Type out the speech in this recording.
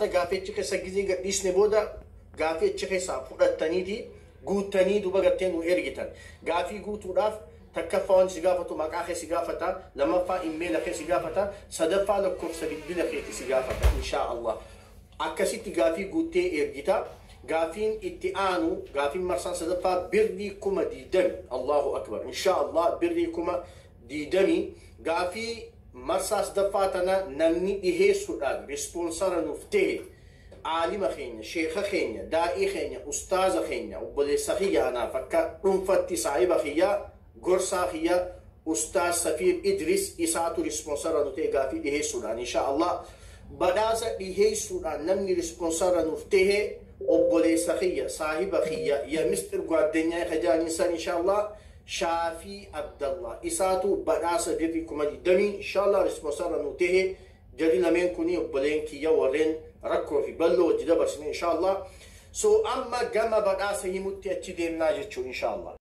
Haata gaafeechi keessa gizii gadhiisne booda gaafeechi keessaa fudhattaniiti guuttanii duba gartee nu ergitan. Gaafii guutuudhaaf takkaffaa waan si gaafatu maqaa kee si gaafata, lamaffaa immeela kee si gaafata, sadaffaa lakkoofsa bilbila keetti si gaafata inshaa Allah. Akkasitti gaafii guuttee ergita. Gaafiin itti aanu gaafiin marsaan sadaffaa birrii kuma 20. Allahu akbar. Inshaa Allah birrii kuma 20 gaafii marsaa sadaffaa tana namni dhiheessuudhaan rispoonsara nuuf ta'e عالم خينيا شيخ خينيا دائي خينيا أستاذ خينيا وبليس خيا أنا فكا رنفتي صاحب خيا قرصا خيا أستاذ سفير إدريس إساتو رسپونسر نوتي غافي ديه سودان إن شاء الله بدازا ديه سودان نمني رسپونسر نوتيه وبليس خيا صاحب خيا يا مستر غواردنيا خجان إنسان إن شاء الله شافي عبد الله إساتو بدازا ديري كما دمي إن شاء الله رسپونسر نوتيه جدي لمن كوني وبلين كيا ورين ركو في بلو وجدا بس إن شاء الله. أما جمع بدأ سيموت يأتي ديم ناجتشو إن شاء الله.